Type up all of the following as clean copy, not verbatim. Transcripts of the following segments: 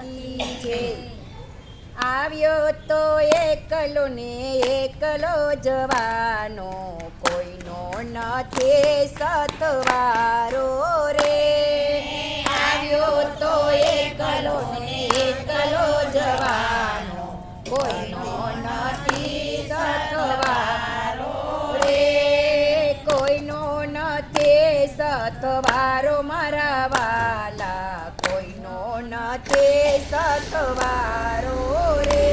કી જય। આવ્યો તો એકલો ને એકલો જવાનો, કોઈનો નથી સતવારો રે। આવ્યો તો એકલો ને એકલો જવાનો, કોઈનો નથી સતવારો રે। કોઈનો નથી સતવારો મારા વાલા, કોઈનો નથી સતવારો રે।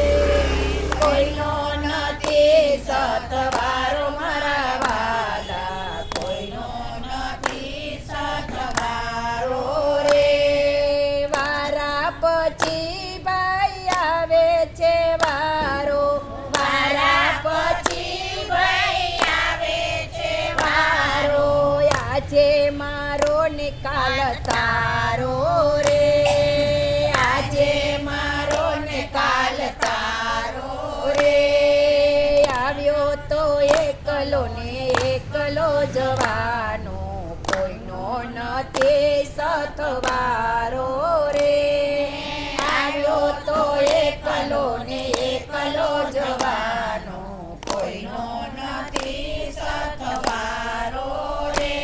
કોઈનો નથી સતવારો મારા વાલા, કોઈનો નથી સતવારો રે। વારા પછી ભાઈ આવે છે વારો, વારા પછી ભાઈ આવે છે વારો। આજે મારો ને કાલ તારો રે, આજે મારો ને કાલ તારો રે। આવ્યો તો એકલો ને એકલો જવાનો, કોઈનો નથી સતવારો રે। આવ્યો તો એકલો ને એકલો જવાનો, કોઈનો નથી સતવારો રે।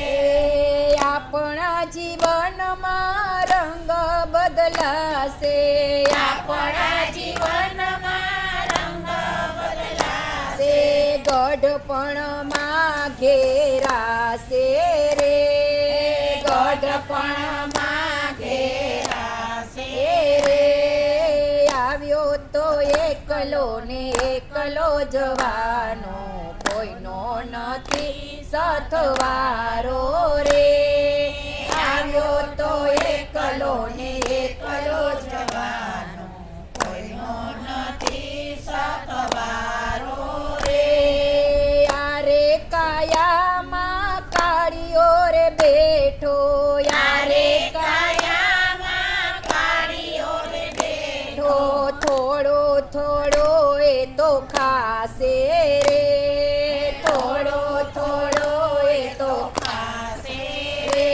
આપણા જીવનમાં રંગ બદલાશે, આપણા જીવનમાં રંગ બદલાશે। ગઢપણમાં ઘેરાશે રે, ગઢપણમાં ઘેરાશે રે। આવ્યો તો એકલો ને એકલો જવાનો, કોઈનો નથી સતવારો રે। આવ્યો તો એકલો ને એકલો જવાનો, કોઈનો નથી સતવારો રે। યારે કાયામાં કાળિયો રે બેઠો, યારે કાયામાં કાળિયો રે બેઠો। થોડો થોડો એ તો ખાશે રે, થોડો થોડો એ તો ખાશે રે।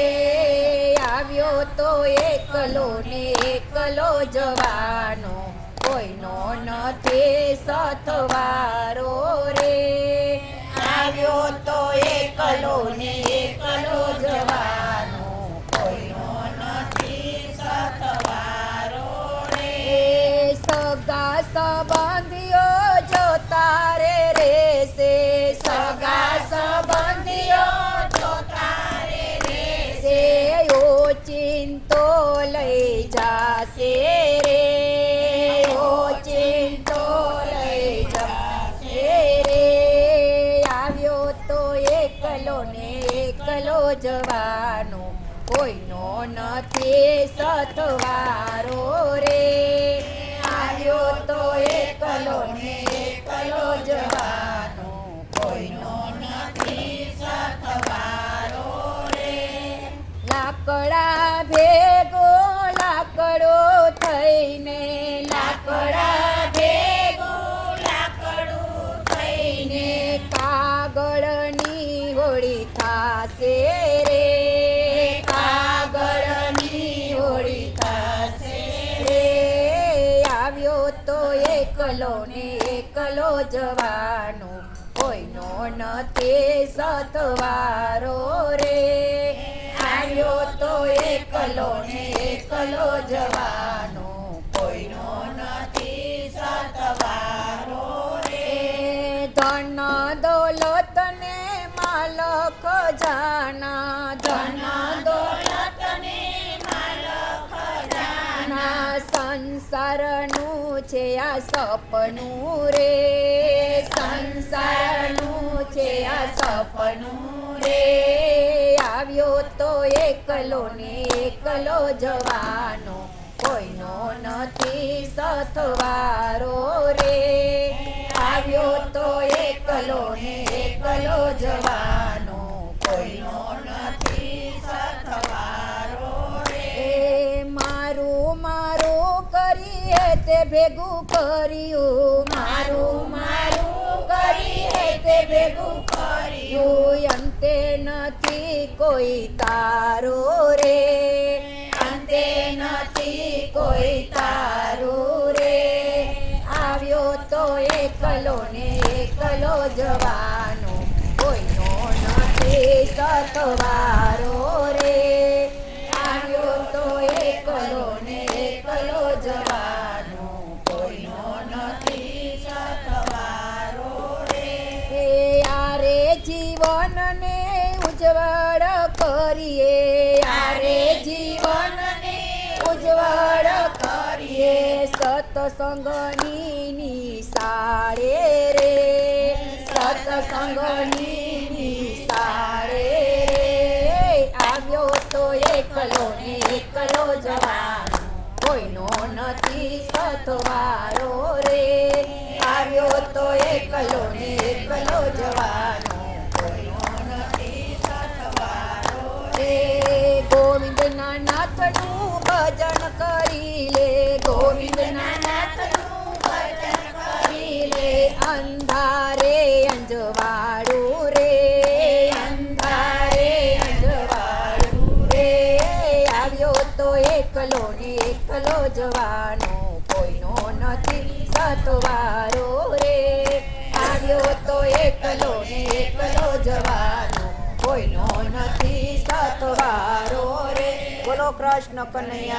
આવ્યો તો એકલો ને એકલો જવાનો, કોઈનો નથી સતવારો રે। આવ્યો તો એકલો ને એકલો જવાનો, કોઈનો નથી સતવારો રે। સગા સંબંધીઓ જોતા રે રહેશે, સગા સંબંધીઓ જોતા રે રહેશે। ઓચિંતો લઈ જાશે રે, ઓચિંતો લઈ જાશે રે। આવ્યો તો એકલો ને એકલો જવાનો, કોઈનો નથી સતવારો રે। આવ્યો તો એકલો ને એકલો જવાનો, કોઈનો નથી સતવારો રે। લાકડા ભેગો લાકડો થઈને, લાકડા ભેગો લાકડું થઈને, કાગળની હોળી થાશે રે, કાગળની હોળી થાશે રે। આવ્યો તો એકલો ને એકલો જવાનો, કોઈનો નથી સતવારો રે। આવ્યો તો એકલો ને એકલો જવાનો, કોઈનો નથી સતવારો રે। ધન દોલત ને માલ ખજાના, ધન દોલત ને માલ ખજાના। સંસારનું છે આ સપનું રે, સંસારનું છે આ સપનું રે। આવ્યો તો એકલો ને એકલો જવાનો, કોઈનો નથી સતવારો રે। આવ્યો તો એકલો ને એકલો જવાનો, કોઈનો નથી સતવારો રે। મારું મારું કરીએ તે ભેગું કર્યું, મારું મારું કરીએ તે ભેગું કર્યું। અંતે નથી કોઈ તારો રે, અંતે નથી કોઈ તારો। જવાનો કોઈનો નથી સતવારો રે આવ્યો તો એકલો ને એકલો જવાનો કોઈનો નથી સતવારો રે યારે જીવનને ઉજ્જવળ કરીએ યારે જીવનને ઉજ્જવળ કરીએ સત્સંગની નિશાળે રે સત્સંગની નિશાળે રે આવ્યો તો એકલો ને એકલો જવાનો કોઈનો નથી સતવારો રે આવ્યો તો એકલો ને એકલો જવાનો કોઈનો નથી સતવારો રે ગોવિંદના નાથનું ભજન કરી લે ગોવિંદના નાથનું ભજન કરી લે અંધારે અંજવાળું રે અંધારે અંજવાળું રે આવ્યો તો એકલો ને એકલો જવાનો કોઈનો નથી સતવારો રે આવ્યો તો એકલો ને એકલો જવાનો કોઈનો નથી સતવારો રે બોલો કૃષ્ણ કનૈયા